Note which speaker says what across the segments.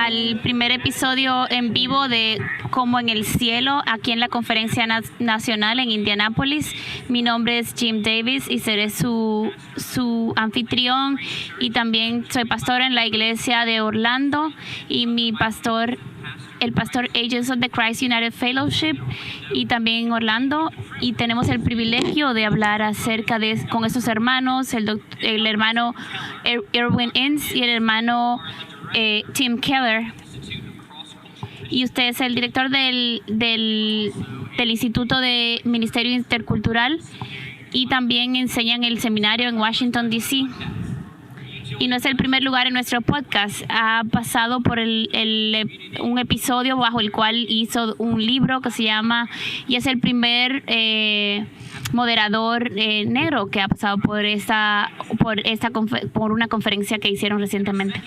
Speaker 1: al primer episodio en vivo de Como en el Cielo, aquí en la Conferencia Nacional en Indianápolis. Mi nombre es Jim Davis y seré su anfitrión, y también soy pastor en la iglesia de Orlando, y el pastor Agents of the Christ United Fellowship, y también en Orlando, y tenemos el privilegio de hablar acerca con estos hermanos, el hermano Erwin Inns y el hermano Tim Keller. Y usted es el director del Instituto de Ministerio Intercultural, y también enseña en el seminario en Washington, D.C. Y no es el primer lugar en nuestro podcast. Ha pasado por un episodio bajo el cual hizo un libro que se llama, y es el primer moderador negro que ha pasado por una conferencia que hicieron recientemente.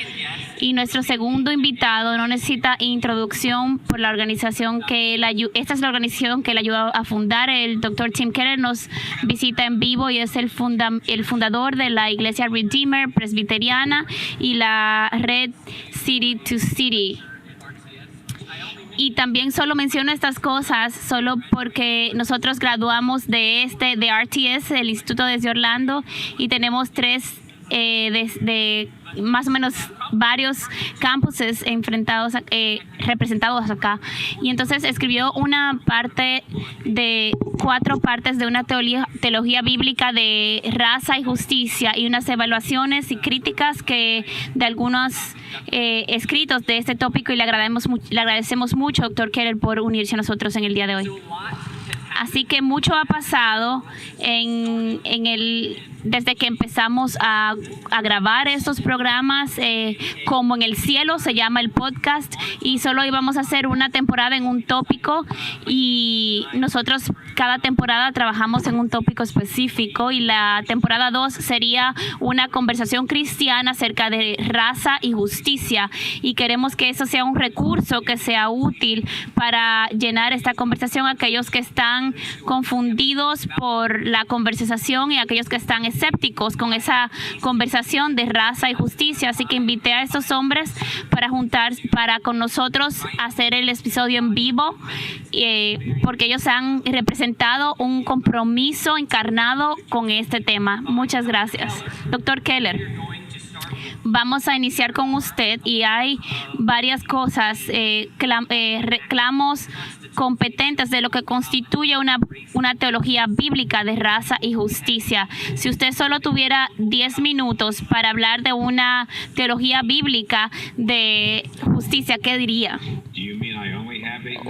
Speaker 1: Y nuestro segundo invitado no necesita introducción por la organización esta es la organización que él ayudó a fundar. El Dr. Tim Keller nos visita en vivo y es el fundador de la Iglesia Redeemer Presbiteriana y la red City to City. Y también solo menciono estas cosas solo porque nosotros graduamos de RTS, el Instituto desde Orlando, y tenemos tres de más o menos varios campuses representados acá. Y entonces escribió una parte de 4 partes de una teología bíblica de raza y justicia, y unas evaluaciones y críticas de algunos escritos de este tópico, y le agradecemos mucho, Dr. Keller, por unirse a nosotros en el día de hoy. Así que mucho ha pasado desde que empezamos a grabar estos programas. Como en el Cielo se llama el podcast, y solo íbamos a hacer una temporada en un tópico, y nosotros cada temporada trabajamos en un tópico específico, y la temporada 2 sería una conversación cristiana acerca de raza y justicia, y queremos que eso sea un recurso que sea útil para llenar esta conversación a aquellos que están confundidos por la conversación y aquellos que están escépticos con esa conversación de raza y justicia. Así que invité a estos hombres para con nosotros hacer el episodio en vivo, porque ellos han representado un compromiso encarnado con este tema. Muchas gracias. Dr. Keller, vamos a iniciar con usted, y hay varias cosas, reclamos competentes de lo que constituye una teología bíblica de raza y justicia. Si usted solo tuviera 10 minutos para hablar de una teología bíblica de justicia, ¿qué diría?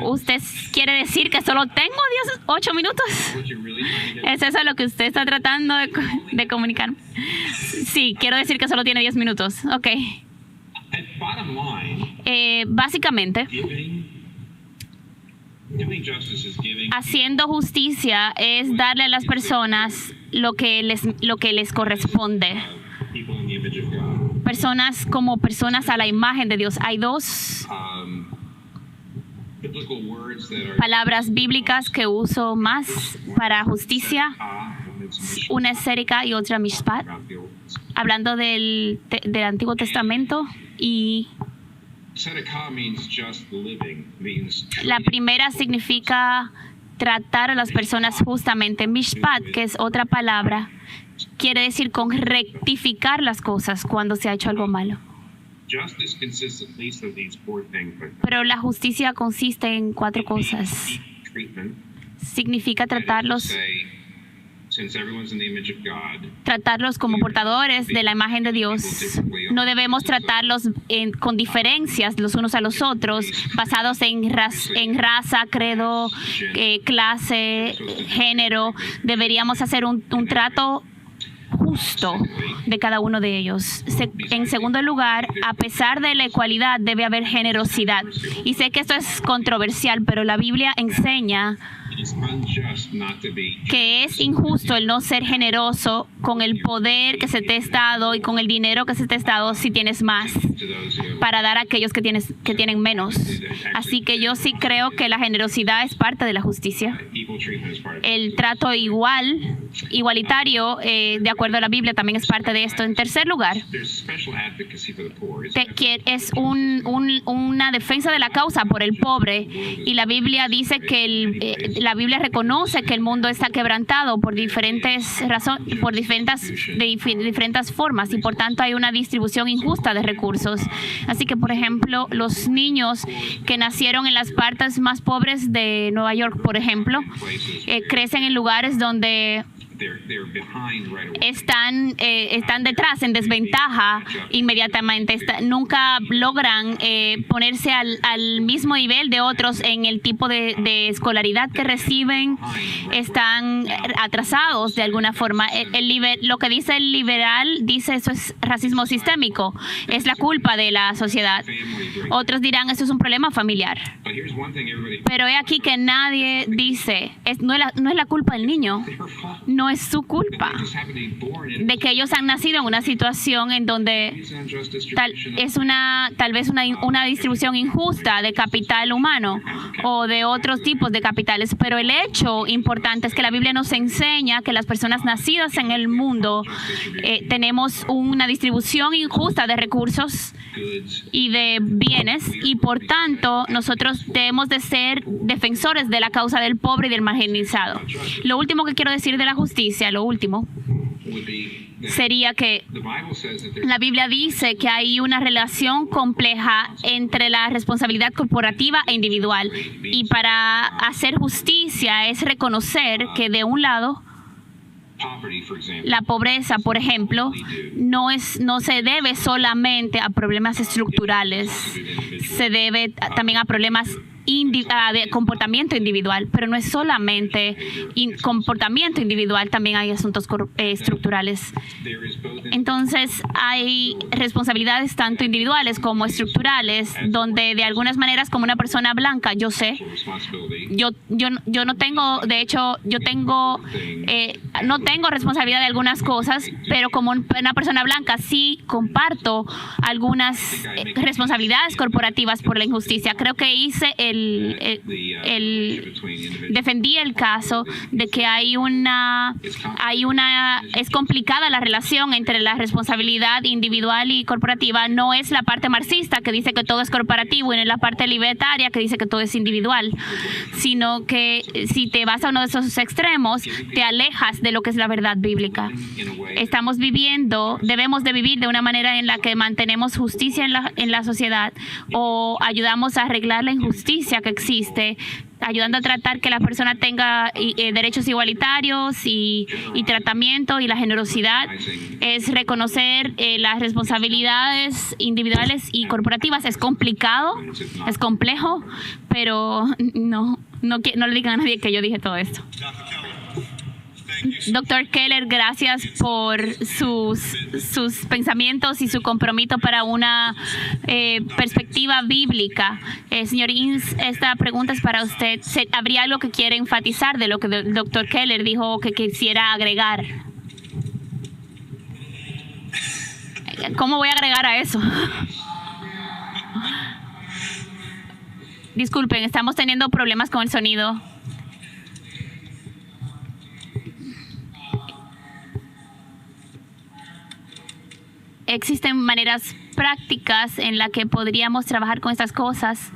Speaker 1: ¿Usted quiere decir que solo tengo 8 minutos? ¿Es eso lo que usted está tratando de comunicar? Sí, quiero decir que solo tiene 10 minutos. Ok. Básicamente, haciendo justicia es darle a las personas lo que les corresponde. Personas como personas a la imagen de Dios. Hay 2 palabras bíblicas que uso más para justicia. Una es Serika y otra Mishpat, hablando del Antiguo Testamento. Y la primera significa tratar a las personas justamente. Mishpat, que es otra palabra, quiere decir con rectificar las cosas cuando se ha hecho algo malo. Pero la justicia consiste en 4 cosas. Significa tratarlos como portadores de la imagen de Dios. No debemos tratarlos con diferencias los unos a los otros, basados en raza, credo, clase, género. Deberíamos hacer un trato justo de cada uno de ellos. En segundo lugar, a pesar de la igualdad, debe haber generosidad. Y sé que esto es controversial, pero la Biblia enseña que es injusto el no ser generoso con el poder que se te ha dado y con el dinero que se te ha dado si tienes más. para dar a aquellos que tienen menos. Así que yo sí creo que la generosidad es parte de la justicia. El trato igualitario, de acuerdo a la Biblia, también es parte de esto. En tercer lugar, es una defensa de la causa por el pobre, y la Biblia dice que la Biblia reconoce que el mundo está quebrantado por diferentes razones, por diferentes formas, y por tanto hay una distribución injusta de recursos. Así que, por ejemplo, los niños que nacieron en las partes más pobres de Nueva York, por ejemplo, crecen en lugares donde están detrás, en desventaja inmediatamente. Nunca logran ponerse al mismo nivel de otros en el tipo de escolaridad que reciben. Están atrasados de alguna forma. Lo que dice el liberal, dice eso es racismo sistémico, es la culpa de la sociedad. Otros dirán eso es un problema familiar. Pero he aquí que nadie dice, no es la culpa del niño, no es su culpa de que ellos han nacido en una situación en donde tal vez una distribución injusta de capital humano o de otros tipos de capitales. Pero el hecho importante es que la Biblia nos enseña que las personas nacidas en el mundo tenemos una distribución injusta de recursos y de bienes, y por tanto nosotros debemos de ser defensores de la causa del pobre y del marginalizado. Lo último que quiero decir de la justicia, lo último, sería que la Biblia dice que hay una relación compleja entre la responsabilidad corporativa e individual, y para hacer justicia es reconocer que de un lado la pobreza, por ejemplo, no se debe solamente a problemas estructurales, se debe también a problemas de comportamiento individual, pero no es solamente comportamiento individual, también hay asuntos estructurales. Entonces hay responsabilidades tanto individuales como estructurales, donde de algunas maneras, como una persona blanca, yo no tengo, de hecho, no tengo responsabilidad de algunas cosas, pero como una persona blanca sí comparto algunas responsabilidades corporativas por la injusticia. Creo que defendí el caso de que es complicada la relación entre la responsabilidad individual y corporativa. No es la parte marxista que dice que todo es corporativo, y no es la parte libertaria que dice que todo es individual, sino que si te vas a uno de esos extremos, te alejas de lo que es la verdad bíblica. Debemos de vivir de una manera en la que mantenemos justicia en la sociedad, o ayudamos a arreglar la injusticia que existe, ayudando a tratar que la persona tenga derechos igualitarios y tratamiento, y la generosidad es reconocer las responsabilidades individuales y corporativas. Es complicado, es complejo, pero no le digan a nadie que yo dije todo esto. Dr. Keller, gracias por sus pensamientos y su compromiso para una perspectiva bíblica. Señor Inns, esta pregunta es para usted. ¿Habría algo que quiere enfatizar de lo que el Dr. Keller dijo, que quisiera agregar? ¿Cómo voy a agregar a eso? Disculpen, estamos teniendo problemas con el sonido. Existen maneras prácticas en las que podríamos trabajar con estas cosas.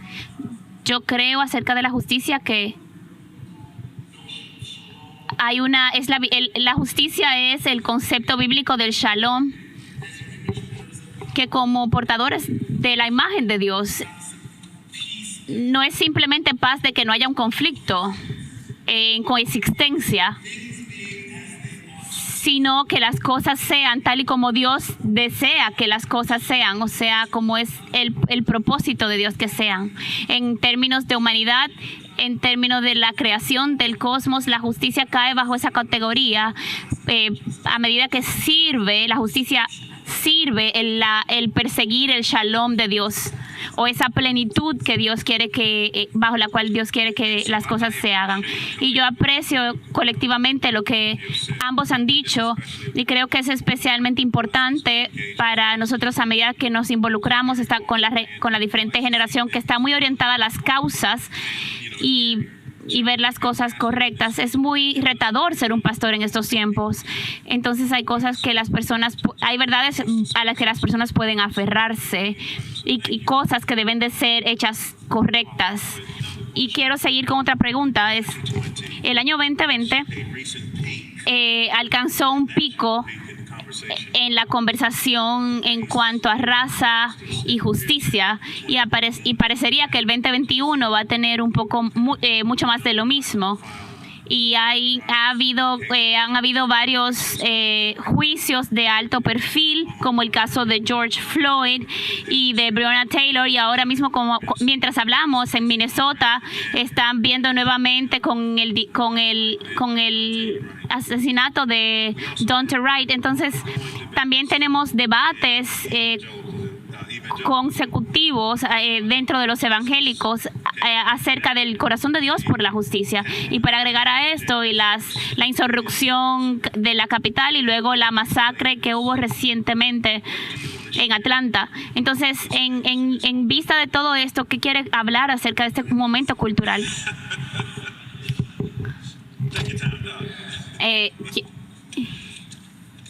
Speaker 1: Yo creo acerca de la justicia que la justicia es el concepto bíblico del shalom, que como portadores de la imagen de Dios, no es simplemente paz de que no haya un conflicto en coexistencia, sino que las cosas sean tal y como Dios desea que las cosas sean, o sea, como es el propósito de Dios que sean. En términos de humanidad, en términos de la creación del cosmos, la justicia cae bajo esa categoría a medida que la justicia sirve el perseguir el shalom de Dios. o esa plenitud que Dios quiere que, bajo la cual Dios quiere que las cosas se hagan. Y yo aprecio colectivamente lo que ambos han dicho y creo que es especialmente importante para nosotros a medida que nos involucramos con la diferente generación que está muy orientada a las causas y ver las cosas correctas. Es muy retador ser un pastor en estos tiempos. Entonces hay cosas que hay verdades a las que las personas pueden aferrarse y cosas que deben de ser hechas correctas. Y quiero seguir con otra pregunta. El año 2020 alcanzó un pico en la conversación en cuanto a raza y justicia y parecería que el 2021 va a tener mucho más de lo mismo. Y han habido varios juicios de alto perfil, como el caso de George Floyd y de Breonna Taylor, y ahora mismo, mientras hablamos, en Minnesota están viendo nuevamente con el asesinato de Daunte Wright. Entonces también tenemos debates consecutivos dentro de los evangélicos acerca del corazón de Dios por la justicia. Y para agregar a esto la insurrección de la capital y luego la masacre que hubo recientemente en Atlanta. Entonces, en vista de todo esto, ¿qué quiere hablar acerca de este momento cultural?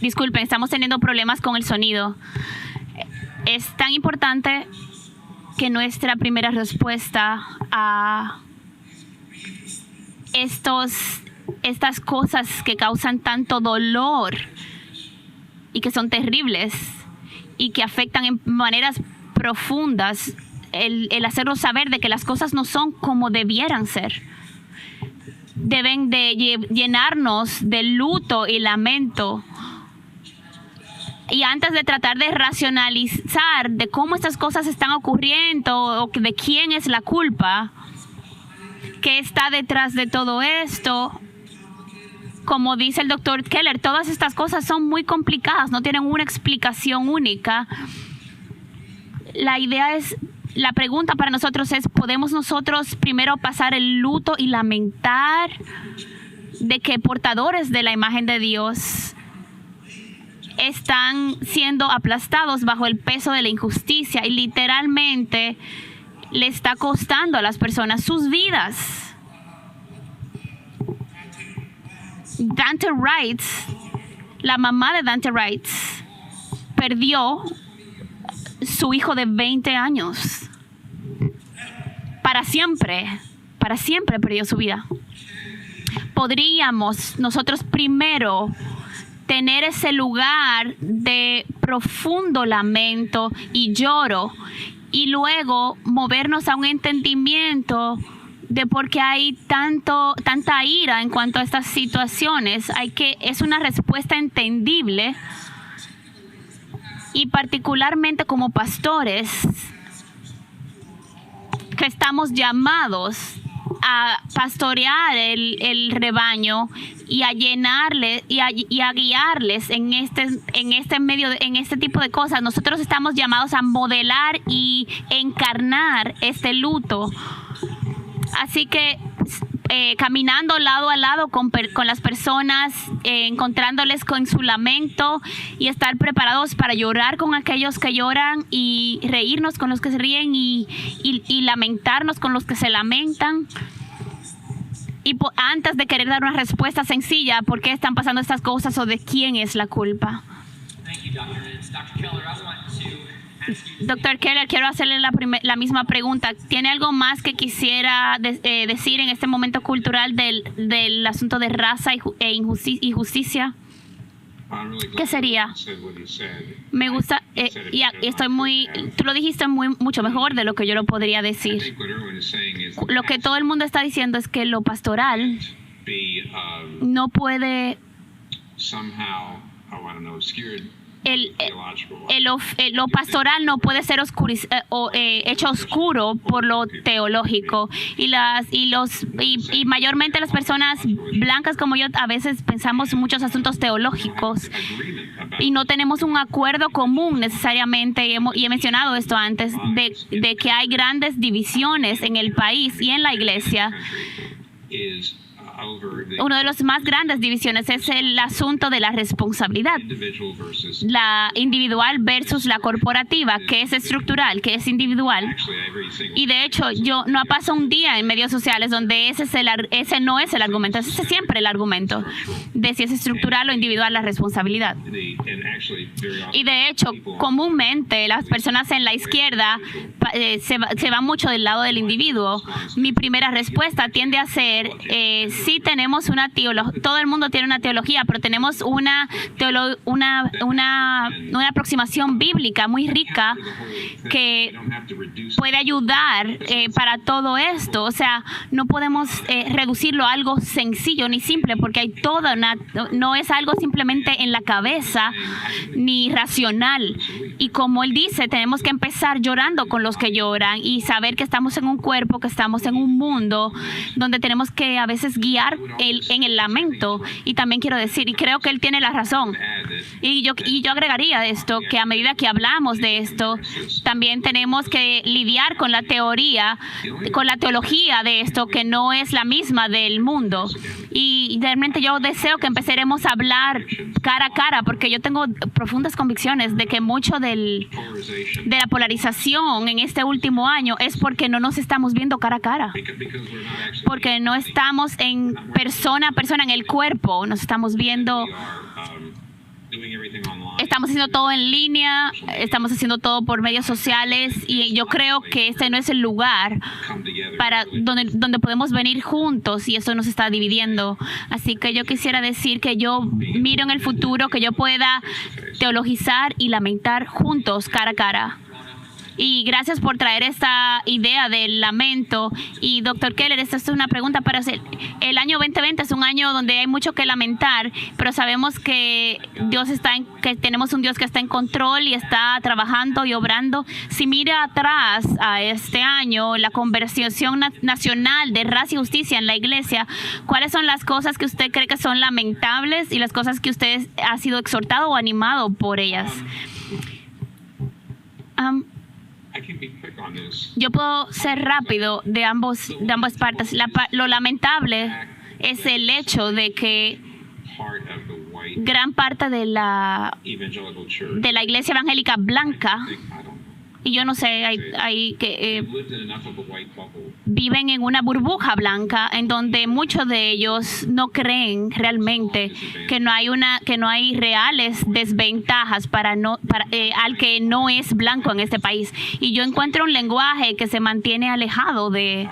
Speaker 1: Disculpen, estamos teniendo problemas con el sonido. Es tan importante que nuestra primera respuesta a estas cosas que causan tanto dolor y que son terribles y que afectan en maneras profundas, el hacernos saber de que las cosas no son como debieran ser. Deben de llenarnos de luto y lamento. Y antes de tratar de racionalizar de cómo estas cosas están ocurriendo o de quién es la culpa, qué está detrás de todo esto, como dice el doctor Keller, todas estas cosas son muy complicadas, no tienen una explicación única. La pregunta para nosotros es, ¿podemos nosotros primero pasar el luto y lamentar de que portadores de la imagen de Dios están siendo aplastados bajo el peso de la injusticia y literalmente le está costando a las personas sus vidas? Daunte Wright, la mamá de Daunte Wright, perdió su hijo de 20 años. Para siempre perdió su vida. Podríamos nosotros primero tener ese lugar de profundo lamento y lloro y luego movernos a un entendimiento de por qué hay tanta ira en cuanto a estas situaciones. Es una respuesta entendible y particularmente como pastores que estamos llamados a pastorear el rebaño y a llenarle y a guiarles en este tipo de cosas. Nosotros estamos llamados a modelar y encarnar este luto. Así que caminando lado a lado con las personas, encontrándoles con su lamento y estar preparados para llorar con aquellos que lloran y reírnos con los que se ríen y lamentarnos con los que se lamentan. Y antes de querer dar una respuesta sencilla, ¿por qué están pasando estas cosas o de quién es la culpa? Doctor Keller, quiero hacerle la misma pregunta. ¿Tiene algo más que quisiera decir en este momento cultural del asunto de raza y justicia? ¿Qué sería? Me gusta, tú lo dijiste mucho mejor de lo que yo lo podría decir. Lo que todo el mundo está diciendo es que lo pastoral no puede lo pastoral no puede ser hecho oscuro por lo teológico, y mayormente las personas blancas como yo a veces pensamos en muchos asuntos teológicos y no tenemos un acuerdo común necesariamente, y he mencionado esto antes, de que hay grandes divisiones en el país y en la iglesia. Una de las más grandes divisiones es el asunto de la responsabilidad, la individual versus la corporativa, que es estructural, que es individual. Y de hecho, yo no paso un día en medios sociales donde ese no es el argumento, ese es siempre el argumento de si es estructural o individual la responsabilidad. Y de hecho, comúnmente las personas en la izquierda se van mucho del lado del individuo. Mi primera respuesta tiende a ser, sí tenemos una teología, todo el mundo tiene una teología, pero tenemos una aproximación bíblica muy rica que puede ayudar para todo esto. O sea, no podemos reducirlo a algo sencillo ni simple, porque hay no es algo simplemente en la cabeza ni racional. Y como él dice, tenemos que empezar llorando con los que lloran y saber que estamos en un cuerpo, que estamos en un mundo donde tenemos que a veces guiar en el lamento. Y también quiero decir, y creo que él tiene la razón, y yo agregaría esto, que a medida que hablamos de esto, también tenemos que lidiar con la teología de esto, que no es la misma del mundo. Y realmente yo deseo que empecemos a hablar cara a cara, porque yo tengo profundas convicciones de que mucho de la polarización en este último año es porque no nos estamos viendo cara a cara, porque no estamos en persona a persona, en el cuerpo, nos estamos viendo. Estamos haciendo todo en línea, estamos haciendo todo por medios sociales, y yo creo que este no es el lugar para donde podemos venir juntos, y eso nos está dividiendo. Así que yo quisiera decir que yo miro en el futuro que yo pueda teologizar y lamentar juntos, cara a cara. Y gracias por traer esta idea del lamento. Y Dr. Keller, esta es una pregunta para hacer. El año 2020 es un año donde hay mucho que lamentar, pero sabemos que que tenemos un Dios que está en control y está trabajando y obrando. Si mira atrás a este año, la conversación nacional de raza y justicia en la iglesia, ¿cuáles son las cosas que usted cree que son lamentables y las cosas que usted ha sido exhortado o animado por ellas? Yo puedo ser rápido de ambas partes. Lo lamentable es el hecho de que gran parte de la iglesia evangélica blanca, y yo no sé, viven en una burbuja blanca en donde muchos de ellos no creen realmente que no hay reales desventajas al que no es blanco en este país. Y yo encuentro un lenguaje que se mantiene alejado de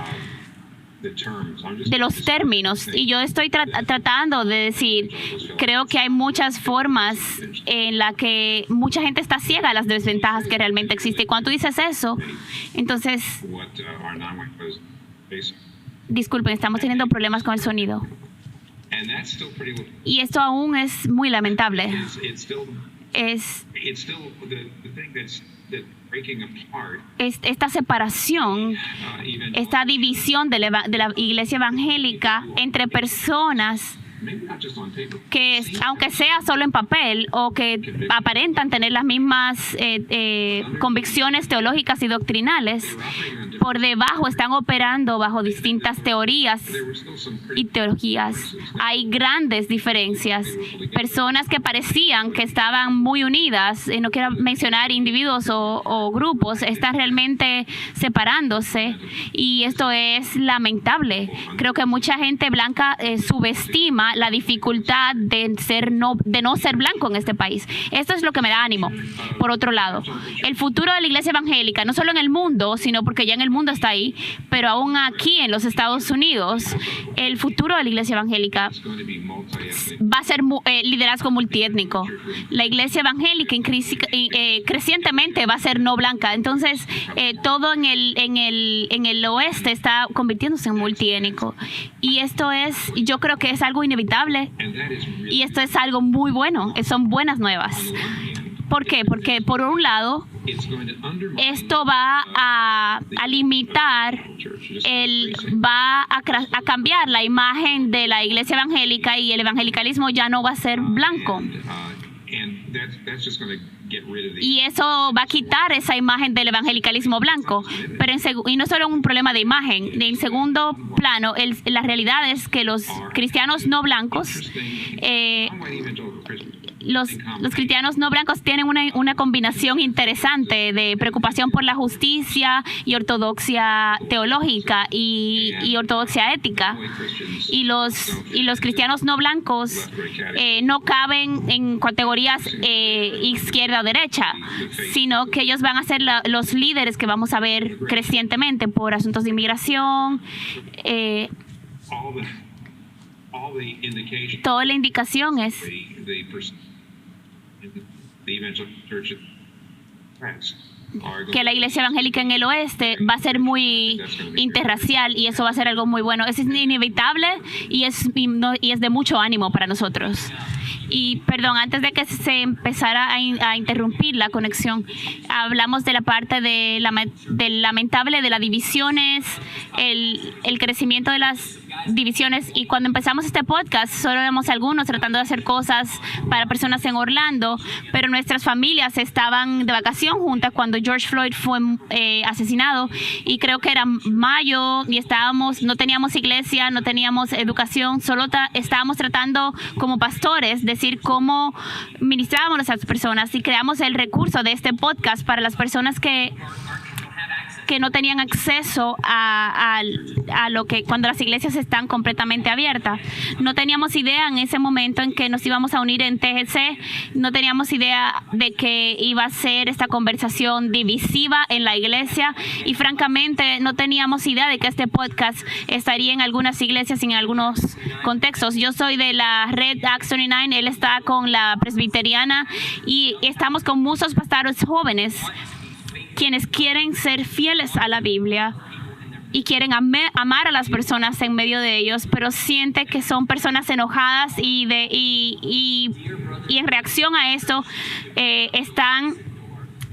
Speaker 1: los términos, y yo estoy tratando de decir, creo que hay muchas formas en las que mucha gente está ciega a las desventajas que realmente existen. Cuando tú dices eso, entonces, disculpen, estamos teniendo problemas con el sonido, y esto aún es muy lamentable. Esta separación, esta división de la iglesia evangélica entre personas que, aunque sea solo en papel o que aparentan tener las mismas convicciones teológicas y doctrinales, por debajo están operando bajo distintas teorías y teologías. Hay grandes diferencias. Personas que parecían que estaban muy unidas, no quiero mencionar individuos o grupos, están realmente separándose, y esto es lamentable. Creo que mucha gente blanca subestima la dificultad de no ser blanco en este país. Esto es lo que me da ánimo. Por otro lado, el futuro de la iglesia evangélica, no solo en el mundo, sino porque ya en el mundo está ahí, pero aún aquí en los Estados Unidos, el futuro de la iglesia evangélica va a ser liderazgo multiétnico. La iglesia evangélica crecientemente va a ser no blanca. Entonces, todo en el oeste está convirtiéndose en multiétnico. Y yo creo que es algo inevitable, y esto es algo muy bueno, son buenas nuevas. ¿Por qué? Porque por un lado, esto va a limitar, va a cambiar la imagen de la iglesia evangélica, y el evangelicalismo ya no va a ser blanco. Y eso va a quitar esa imagen del evangelicalismo blanco. Pero y no es solo un problema de imagen. En segundo plano, la realidad es que los cristianos no blancos, los cristianos no blancos tienen una combinación interesante de preocupación por la justicia y ortodoxia teológica y ortodoxia ética. Y los cristianos no blancos no caben en categorías izquierda o derecha, sino que ellos van a ser los líderes que vamos a ver crecientemente por asuntos de inmigración. Toda la indicación es que la iglesia evangélica en el oeste va a ser muy interracial, y eso va a ser algo muy bueno. Es inevitable y es de mucho ánimo para nosotros. Y perdón, antes de que se empezara a interrumpir la conexión, hablamos de la parte del lamentable de las divisiones, el crecimiento de las divisiones. Y cuando empezamos este podcast, solo éramos algunos tratando de hacer cosas para personas en Orlando, pero nuestras familias estaban de vacación juntas cuando George Floyd fue asesinado, y creo que era mayo, y no teníamos iglesia, no teníamos educación, solo estábamos tratando como pastores decir cómo ministrábamos a esas personas, y creamos el recurso de este podcast para las personas que no tenían acceso a lo que cuando las iglesias están completamente abiertas. No teníamos idea en ese momento en que nos íbamos a unir en TGC, no teníamos idea de que iba a ser esta conversación divisiva en la iglesia, y francamente no teníamos idea de que este podcast estaría en algunas iglesias y en algunos contextos. Yo soy de la red Acts 29, él está con la presbiteriana, y estamos con muchos pastores jóvenes quienes quieren ser fieles a la Biblia y quieren amar a las personas en medio de ellos, pero siente que son personas enojadas y en reacción a esto están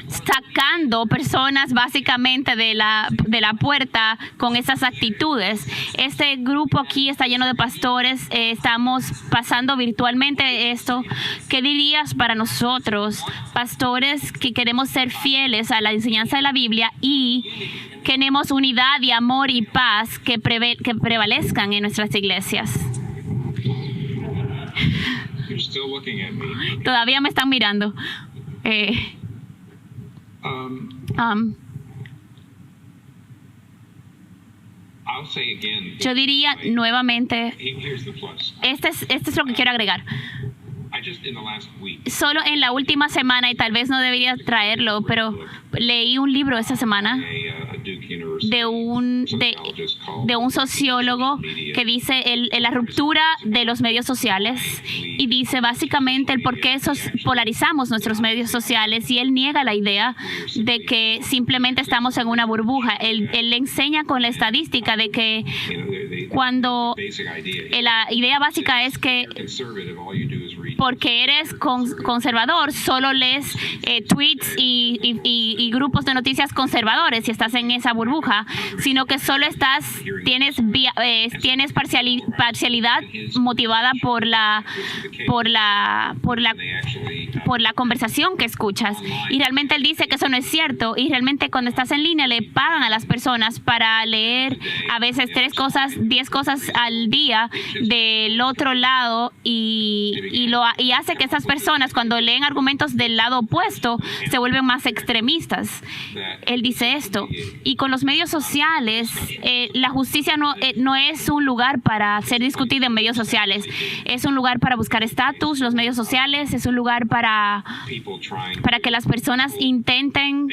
Speaker 1: sacando personas básicamente de la puerta con esas actitudes. Este grupo aquí está lleno de pastores, estamos pasando virtualmente esto. ¿Qué dirías para nosotros, pastores que queremos ser fieles a la enseñanza de la Biblia y queremos unidad y amor y paz que prevalezcan en nuestras iglesias? Todavía me están mirando. Yo diría nuevamente, este es lo que quiero agregar. Solo en la última semana, y tal vez no debería traerlo, pero leí un libro esta semana de un sociólogo que dice la ruptura de los medios sociales, y dice básicamente el por qué polarizamos nuestros medios sociales, y él niega la idea de que simplemente estamos en una burbuja. Él le enseña con la estadística de que cuando la idea básica es que porque eres conservador, solo lees tweets y grupos de noticias conservadores y estás en esa burbuja, sino que solo tienes parcialidad motivada por la conversación que escuchas. Y realmente él dice que eso no es cierto, y realmente cuando estás en línea le pagan a las personas para leer a veces 10 cosas al día del otro lado, y hace que esas personas, cuando leen argumentos del lado opuesto, se vuelven más extremistas. Él dice esto. Y con los medios sociales, la justicia no es un lugar para ser discutida en medios sociales. Es un lugar para buscar estatus. Los medios sociales es un lugar para que las personas intenten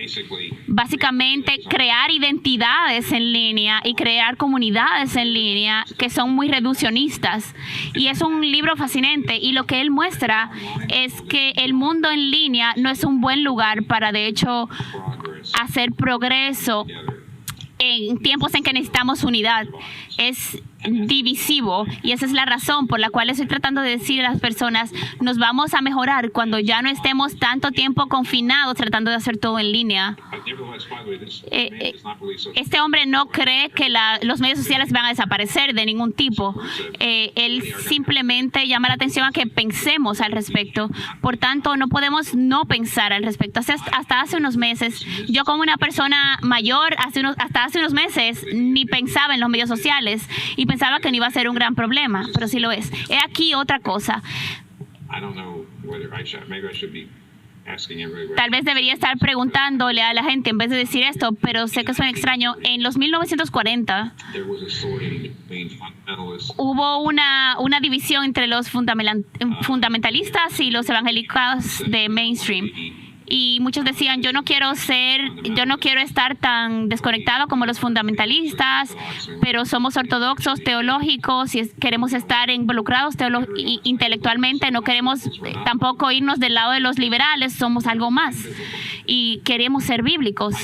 Speaker 1: básicamente crear identidades en línea y crear comunidades en línea que son muy reduccionistas. Y es un libro fascinante, y lo que él muestra es que el mundo en línea no es un buen lugar para, de hecho, hacer progreso en tiempos en que necesitamos unidad. divisivo, y esa es la razón por la cual estoy tratando de decir a las personas, nos vamos a mejorar cuando ya no estemos tanto tiempo confinados tratando de hacer todo en línea. Este hombre no cree que los medios sociales van a desaparecer de ningún tipo. Él simplemente llama la atención a que pensemos al respecto. Por tanto, no podemos no pensar al respecto. Hasta hace unos meses, yo como una persona mayor, hasta hace unos meses, ni pensaba en los medios sociales y pensaba que no iba a ser un gran problema, pero sí lo es. He aquí otra cosa. Tal vez debería estar preguntándole a la gente en vez de decir esto, pero sé que suena extraño. En los 1940 hubo una división entre los fundamentalistas y los evangélicos de mainstream. Y muchos decían, yo no quiero estar tan desconectado como los fundamentalistas, pero somos ortodoxos, teológicos, y queremos estar involucrados intelectualmente, no queremos tampoco irnos del lado de los liberales, somos algo más y queremos ser bíblicos.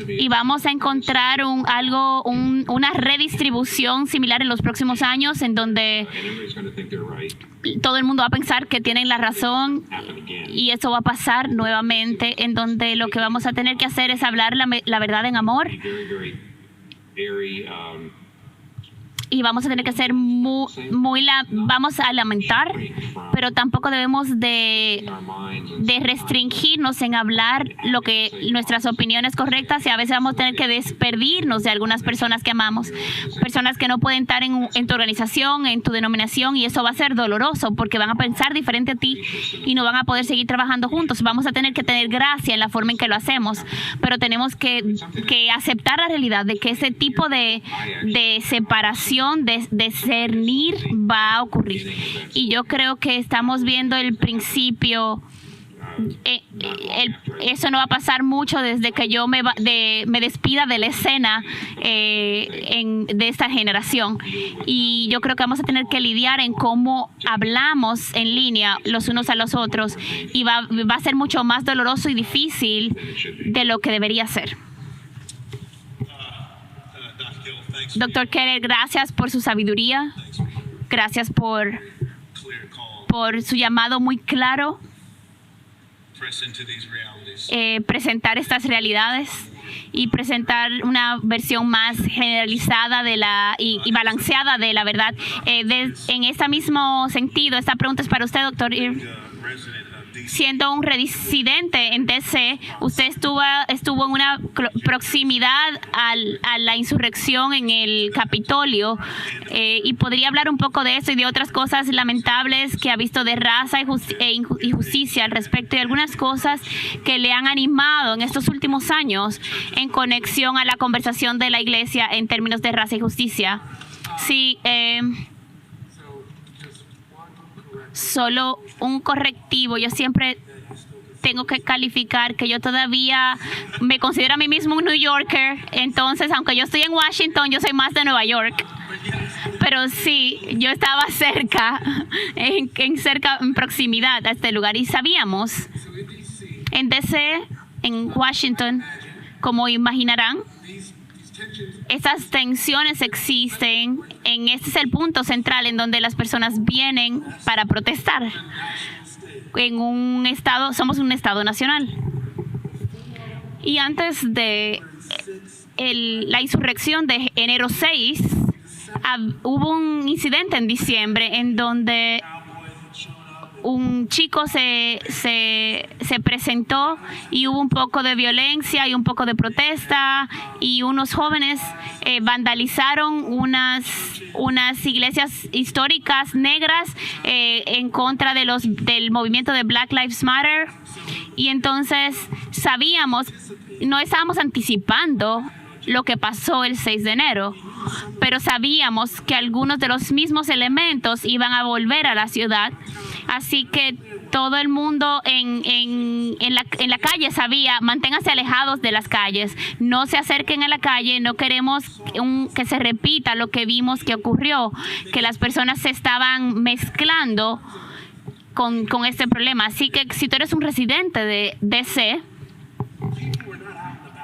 Speaker 1: Y vamos a encontrar una redistribución similar en los próximos años en donde todo el mundo va a pensar que tienen la razón, y eso va a pasar nuevamente, en donde lo que vamos a tener que hacer es hablar la verdad en amor, y vamos a tener que ser vamos a lamentar, pero tampoco debemos de restringirnos en hablar nuestras opiniones correctas, y a veces vamos a tener que despedirnos de algunas personas que amamos, personas que no pueden estar en tu organización, en tu denominación, y eso va a ser doloroso porque van a pensar diferente a ti y no van a poder seguir trabajando juntos. Vamos a tener que tener gracia en la forma en que lo hacemos, pero tenemos que aceptar la realidad de que ese tipo de separación, de discernir, va a ocurrir. Y yo creo que estamos viendo el principio. Eso no va a pasar mucho desde que yo me despida de la escena de esta generación, y yo creo que vamos a tener que lidiar en cómo hablamos en línea los unos a los otros, y va a ser mucho más doloroso y difícil de lo que debería ser. Dr. Keller, gracias por su sabiduría, gracias por su llamado muy claro, presentar estas realidades y presentar una versión más generalizada y balanceada de la verdad. En este mismo sentido, esta pregunta es para usted, doctor. Siendo un residente en DC, usted estuvo en una proximidad a la insurrección en el Capitolio, y podría hablar un poco de eso y de otras cosas lamentables que ha visto de raza y justicia al respecto, y algunas cosas que le han animado en estos últimos años en conexión a la conversación de la iglesia en términos de raza y justicia. Sí, solo un correctivo. Yo siempre tengo que calificar que yo todavía me considero a mí mismo un New Yorker. Entonces, aunque yo estoy en Washington, yo soy más de Nueva York. Pero sí, yo estaba cerca, en proximidad a este lugar. Y sabíamos, en DC, en Washington, como imaginarán, esas tensiones existen. Este es el punto central en donde las personas vienen para protestar. Somos un estado nacional. Y antes de la insurrección de enero 6, hubo un incidente en diciembre en donde un chico se presentó y hubo un poco de violencia y un poco de protesta, y unos jóvenes vandalizaron unas iglesias históricas negras en contra del movimiento de Black Lives Matter. Y entonces no estábamos anticipando lo que pasó el 6 de enero, pero sabíamos que algunos de los mismos elementos iban a volver a la ciudad. Así que todo el mundo en la calle sabía, manténganse alejados de las calles, no se acerquen a la calle, no queremos que se repita lo que vimos que ocurrió, que las personas se estaban mezclando con este problema. Así que si tú eres un residente de DC,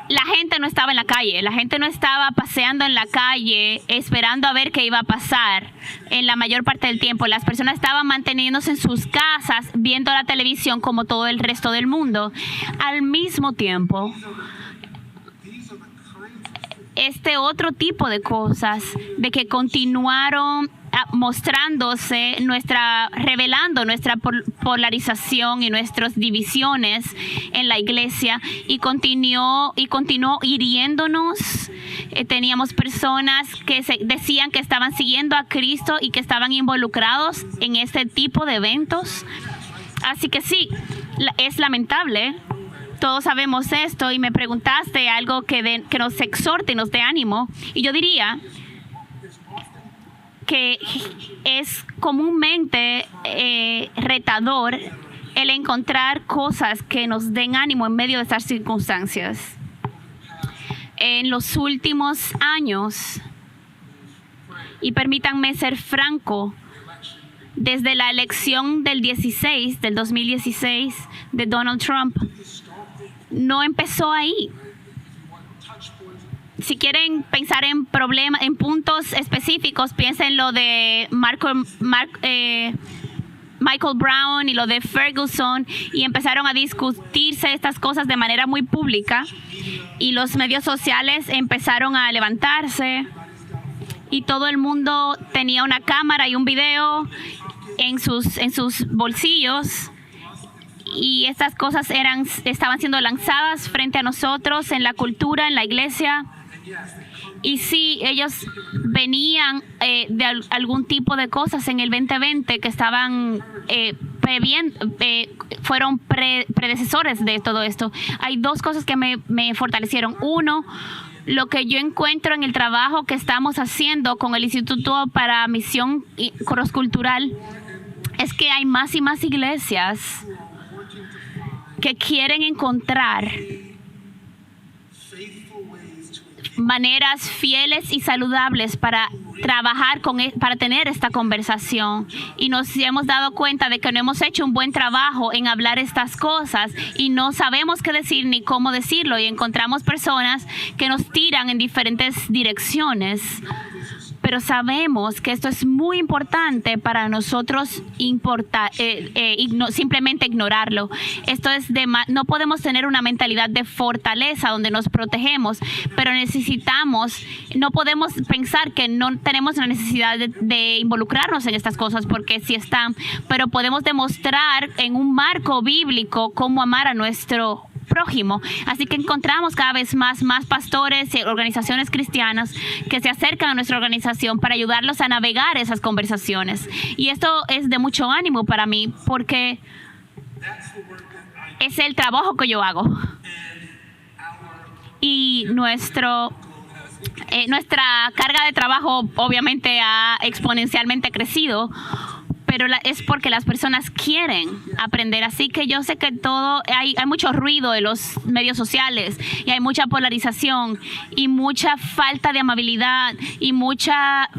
Speaker 1: la gente no estaba en la calle, la gente no estaba paseando en la calle esperando a ver qué iba a pasar en la mayor parte del tiempo. Las personas estaban manteniéndose en sus casas viendo la televisión como todo el resto del mundo. Al mismo tiempo, este otro tipo de cosas de que continuaron mostrándose, revelando nuestra polarización y nuestras divisiones en la iglesia, y continuó hiriéndonos. Teníamos personas que decían que estaban siguiendo a Cristo y que estaban involucrados en este tipo de eventos. Así que sí, es lamentable. Todos sabemos esto, y me preguntaste algo que nos exhorte y nos dé ánimo. Y yo diría que es comúnmente retador el encontrar cosas que nos den ánimo en medio de estas circunstancias. En los últimos años, y permítanme ser franco, desde la elección del 2016 de Donald Trump, no empezó ahí. Si quieren pensar en problemas, en puntos específicos, piensen lo de Michael Brown y lo de Ferguson, y empezaron a discutirse estas cosas de manera muy pública, y los medios sociales empezaron a levantarse, y todo el mundo tenía una cámara y un video en sus bolsillos. Y estas cosas estaban siendo lanzadas frente a nosotros en la cultura, en la iglesia. Y sí, ellos venían de algún tipo de cosas en el 2020 que estaban fueron predecesores de todo esto. Hay dos cosas que me fortalecieron. Uno, lo que yo encuentro en el trabajo que estamos haciendo con el Instituto para Misión Crosscultural es que hay más y más iglesias que quieren encontrar maneras fieles y saludables para trabajar para tener esta conversación, y nos hemos dado cuenta de que no hemos hecho un buen trabajo en hablar estas cosas y no sabemos qué decir ni cómo decirlo, y encontramos personas que nos tiran en diferentes direcciones. Pero sabemos que esto es muy importante para nosotros simplemente ignorarlo. No podemos tener una mentalidad de fortaleza donde nos protegemos, pero no podemos pensar que no tenemos la necesidad de involucrarnos en estas cosas, porque sí están, pero podemos demostrar en un marco bíblico cómo amar a nuestro prójimo. Así que encontramos cada vez más pastores y organizaciones cristianas que se acercan a nuestra organización para ayudarlos a navegar esas conversaciones. Y esto es de mucho ánimo para mí, porque es el trabajo que yo hago. Y nuestra carga de trabajo obviamente ha exponencialmente crecido, pero es porque las personas quieren aprender. Así que yo sé que hay mucho ruido en los medios sociales, y hay mucha polarización y mucha falta de amabilidad y mucha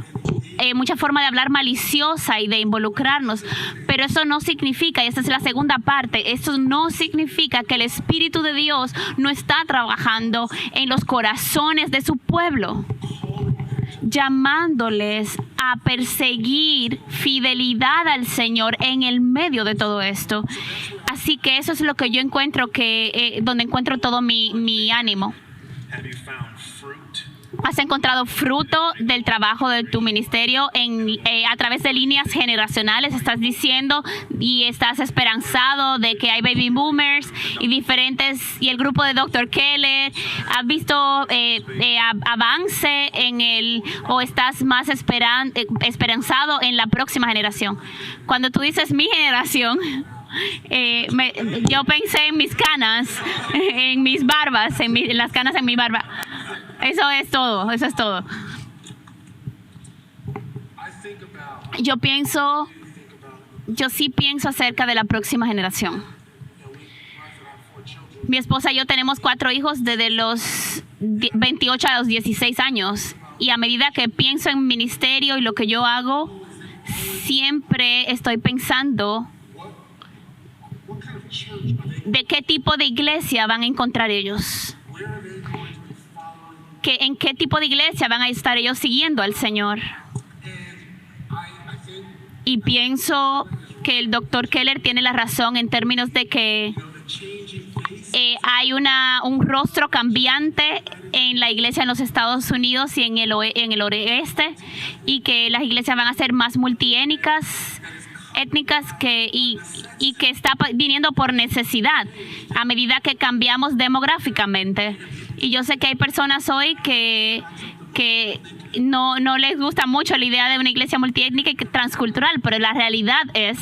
Speaker 1: forma de hablar maliciosa y de involucrarnos, pero eso no significa, y esta es la segunda parte, eso no significa que el Espíritu de Dios no está trabajando en los corazones de su pueblo, llamándoles a perseguir fidelidad al Señor en el medio de todo esto. Así que eso es lo que yo encuentro donde encuentro todo mi ánimo. ¿Has encontrado fruto del trabajo de tu ministerio a través de líneas generacionales? Estás diciendo y estás esperanzado de que hay baby boomers y el grupo de Dr. Keller. ¿Has visto avance o estás más esperanzado en la próxima generación? Cuando tú dices mi generación, yo pensé en mis canas, en mis barbas, en las canas en mi barba. Eso es todo. Yo sí pienso acerca de la próxima generación. Mi esposa y yo tenemos 4 hijos desde los 28 a los 16 años. Y a medida que pienso en ministerio y lo que yo hago, siempre estoy pensando de qué tipo de iglesia van a encontrar ellos. en qué tipo de iglesia van a estar ellos siguiendo al Señor. Y pienso que el doctor Keller tiene la razón en términos de que hay un rostro cambiante en la iglesia en los Estados Unidos y en el oeste, y que las iglesias van a ser más multiétnicas y que está viniendo por necesidad a medida que cambiamos demográficamente. Y yo sé que hay personas hoy que no les gusta mucho la idea de una iglesia multiétnica y transcultural, pero la realidad es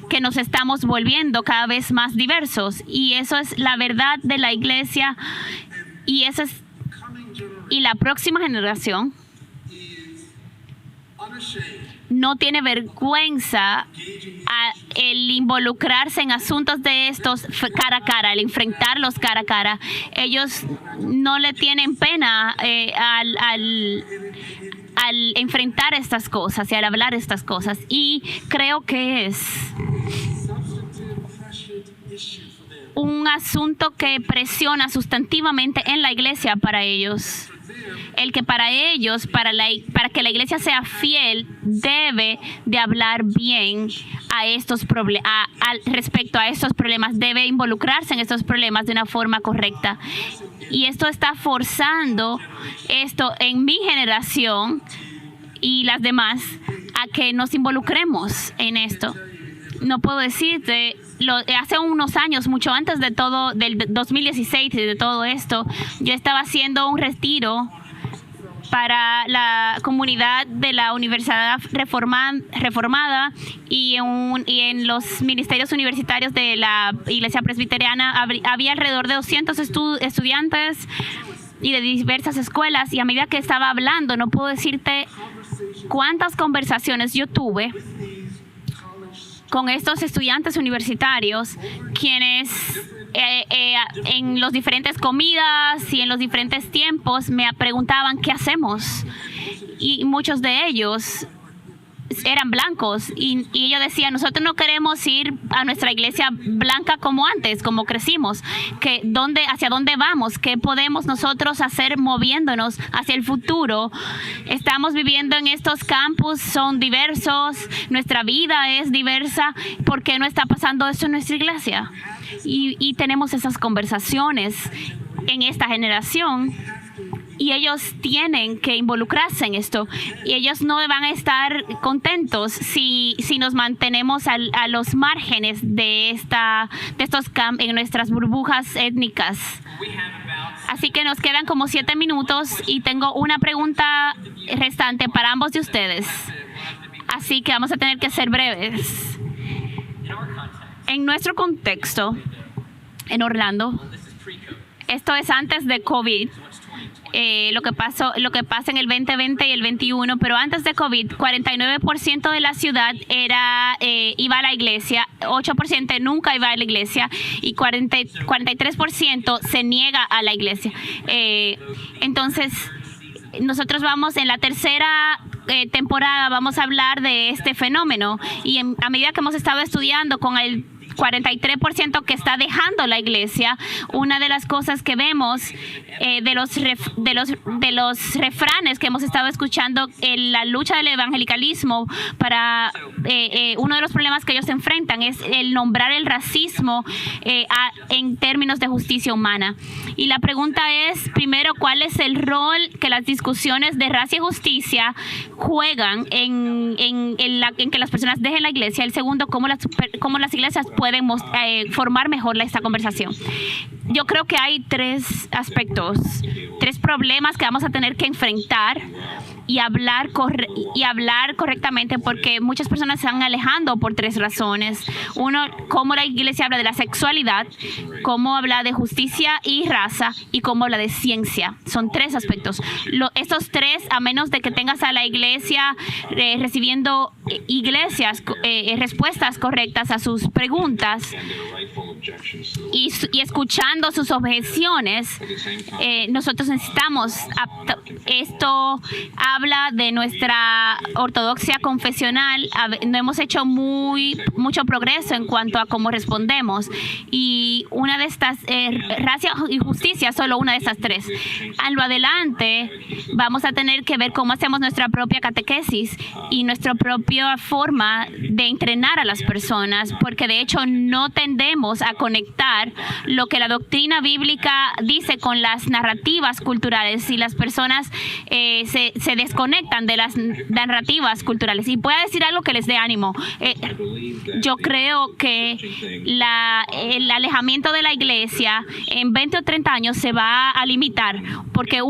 Speaker 1: que nos estamos volviendo cada vez más diversos, y eso es la verdad de la iglesia, y la próxima generación no tiene vergüenza el involucrarse en asuntos de estos cara a cara, el enfrentarlos cara a cara. Ellos no le tienen pena al enfrentar estas cosas y al hablar estas cosas. Y creo que es un asunto que presiona sustantivamente en la iglesia para ellos. El que para ellos, para que la iglesia sea fiel, debe de hablar bien respecto a estos problemas, debe involucrarse en estos problemas de una forma correcta. Y esto está forzando esto en mi generación y las demás a que nos involucremos en esto. No puedo decirte, hace unos años, mucho antes de todo, del 2016 y de todo esto, yo estaba haciendo un retiro para la comunidad de la Universidad Reformada y en los ministerios universitarios de la Iglesia Presbiteriana había alrededor de 200 estudiantes y de diversas escuelas, y a medida que estaba hablando, no puedo decirte cuántas conversaciones yo tuve con estos estudiantes universitarios, quienes en los diferentes comidas y en los diferentes tiempos me preguntaban qué hacemos, y muchos de ellos eran blancos y ellos decían: nosotros no queremos ir a nuestra iglesia blanca como antes, como crecimos, hacia dónde vamos, qué podemos nosotros hacer moviéndonos hacia el futuro. Estamos viviendo en estos campus, son diversos, nuestra vida es diversa, ¿por qué no está pasando esto en nuestra iglesia? Y tenemos esas conversaciones en esta generación. Y ellos tienen que involucrarse en esto. Y ellos no van a estar contentos si nos mantenemos a los márgenes de estos campos, en nuestras burbujas étnicas. Así que nos quedan como 7 minutos y tengo una pregunta restante para ambos de ustedes. Así que vamos a tener que ser breves. En nuestro contexto, en Orlando, esto es antes de COVID. Lo que pasa en el 2020 y el 21, pero antes de COVID, 49% de la ciudad iba a la iglesia, 8% nunca iba a la iglesia y 43% se niega a la iglesia. Entonces, nosotros vamos en la tercera temporada, vamos a hablar de este fenómeno, y a medida que hemos estado estudiando con el 43% que está dejando la iglesia, una de las cosas que vemos de los refranes que hemos estado escuchando en la lucha del evangelicalismo, uno de los problemas que ellos enfrentan es el nombrar el racismo en términos de justicia humana. Y la pregunta es, primero, ¿cuál es el rol que las discusiones de raza y justicia juegan en que las personas dejen la iglesia? El segundo, ¿cómo las iglesias pueden formar mejor esta conversación? Yo creo que hay 3 aspectos, 3 problemas que vamos a tener que enfrentar y hablar correctamente, porque muchas personas se están alejando por 3 razones. Uno, cómo la iglesia habla de la sexualidad, cómo habla de justicia y raza, y cómo habla de ciencia. Son 3 aspectos. Estos 3, a menos de que tengas a la iglesia recibiendo respuestas correctas a sus preguntas, y escuchando sus objeciones, nosotros necesitamos. Esto habla de nuestra ortodoxia confesional. No hemos hecho mucho progreso en cuanto a cómo respondemos. Y una de estas, racia y justicia, solo una de estas tres. En lo adelante, vamos a tener que ver cómo hacemos nuestra propia catequesis y nuestra propia forma de entrenar a las personas, porque de hecho no tendemos a conectar lo que la doctrina bíblica dice con las narrativas culturales, y las personas se desconectan de las narrativas culturales. Y voy a decir algo que les dé ánimo. Yo creo que el alejamiento de la iglesia en 20 o 30 años se va a limitar, porque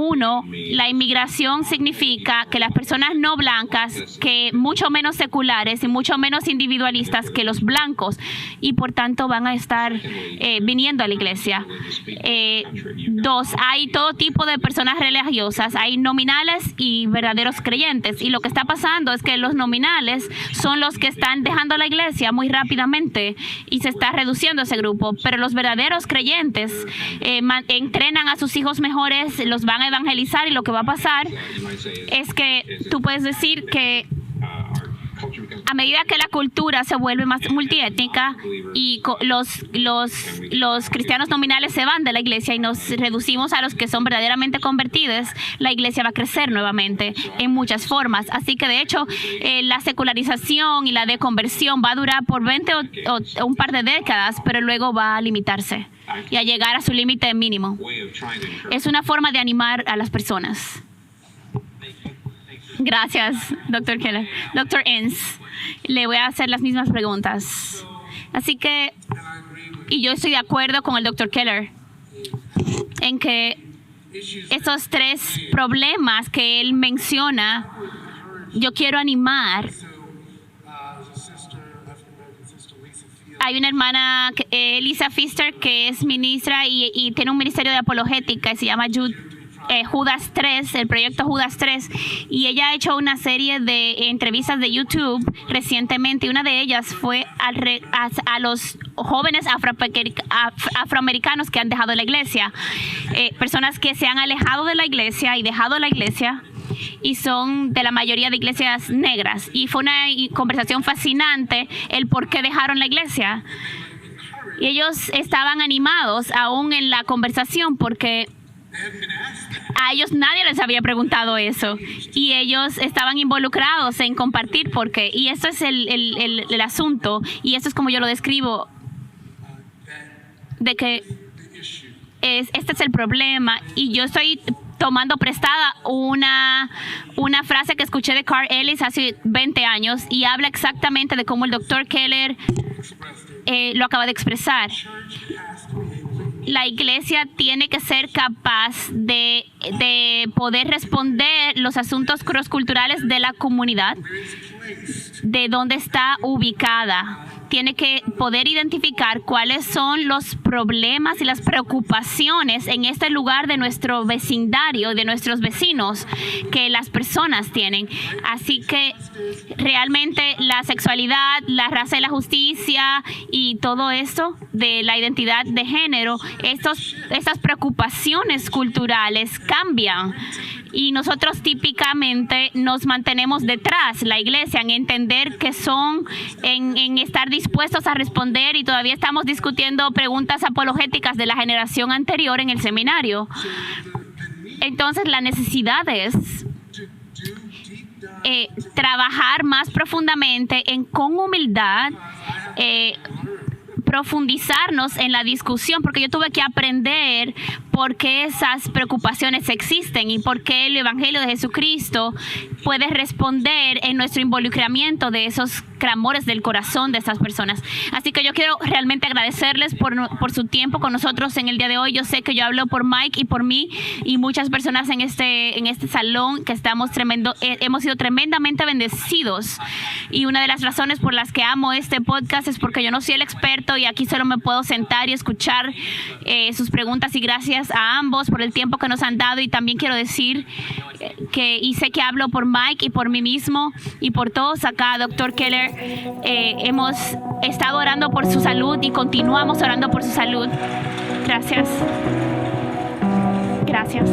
Speaker 1: la inmigración significa que las personas no blancas, que mucho menos seculares y mucho menos individualistas que los blancos, y por tanto van a estar viniendo a la iglesia. Dos, hay todo tipo de personas religiosas, hay nominales y verdaderos creyentes, y lo que está pasando es que los nominales son los que están dejando la iglesia muy rápidamente y se está reduciendo ese grupo, pero los verdaderos creyentes entrenan a sus hijos mejores, los van a evangelizar, y lo que va a pasar es que tú puedes decir que a medida que la cultura se vuelve más multiétnica y los cristianos nominales se van de la iglesia y nos reducimos a los que son verdaderamente convertidos, la iglesia va a crecer nuevamente en muchas formas. Así que de hecho la secularización y la deconversión va a durar por 20 o un par de décadas, pero luego va a limitarse y a llegar a su límite mínimo. Es una forma de animar a las personas. Gracias, Dr. Keller. Dr. Enns, le voy a hacer las mismas preguntas. Así que, y yo estoy de acuerdo con el Dr. Keller en que esos tres problemas que él menciona, yo quiero animar. Hay una hermana, Lisa Pfister, que es ministra y tiene un ministerio de apologética y se llama Judas 3, el proyecto Judas 3, y ella ha hecho una serie de entrevistas de YouTube recientemente, y una de ellas fue a los jóvenes afroamericanos que han dejado la iglesia, personas que se han alejado de la iglesia y dejado la iglesia, y son de la mayoría de iglesias negras, y fue una conversación fascinante el por qué dejaron la iglesia, y ellos estaban animados aún en la conversación porque a ellos nadie les había preguntado eso, y ellos estaban involucrados en compartir por qué. Y esto es el asunto, y esto es como yo lo describo, de que este es el problema. Y yo estoy tomando prestada una frase que escuché de Carl Ellis hace 20 años, y habla exactamente de cómo el Dr. Keller lo acaba de expresar. La iglesia tiene que ser capaz de poder responder los asuntos crossculturales de la comunidad, de dónde está ubicada. Tiene que poder identificar cuáles son los problemas y las preocupaciones en este lugar de nuestro vecindario, de nuestros vecinos, que las personas tienen. Así que realmente la sexualidad, la raza y la justicia y todo esto de la identidad de género, estas preocupaciones culturales cambian. Y nosotros típicamente nos mantenemos detrás, la iglesia, en entender que son, en estar dispuestos a responder, y todavía estamos discutiendo preguntas apologéticas de la generación anterior en el seminario. Entonces la necesidad es trabajar más profundamente con humildad, profundizarnos en la discusión, porque yo tuve que aprender por qué esas preocupaciones existen y por qué el Evangelio de Jesucristo puede responder en nuestro involucramiento de esos clamores del corazón de estas personas. Así que yo quiero realmente agradecerles por su tiempo con nosotros en el día de hoy. Yo sé que yo hablo por Mike y por mí y muchas personas en este salón que hemos sido tremendamente bendecidos, y una de las razones por las que amo este podcast es porque yo no soy el experto y aquí solo me puedo sentar y escuchar sus preguntas, y gracias a ambos por el tiempo que nos han dado. Y también quiero decir y sé que hablo por Mike y por mí mismo y por todos acá, Dr. Keller, hemos estado orando por su salud y continuamos orando por su salud. Gracias. Gracias.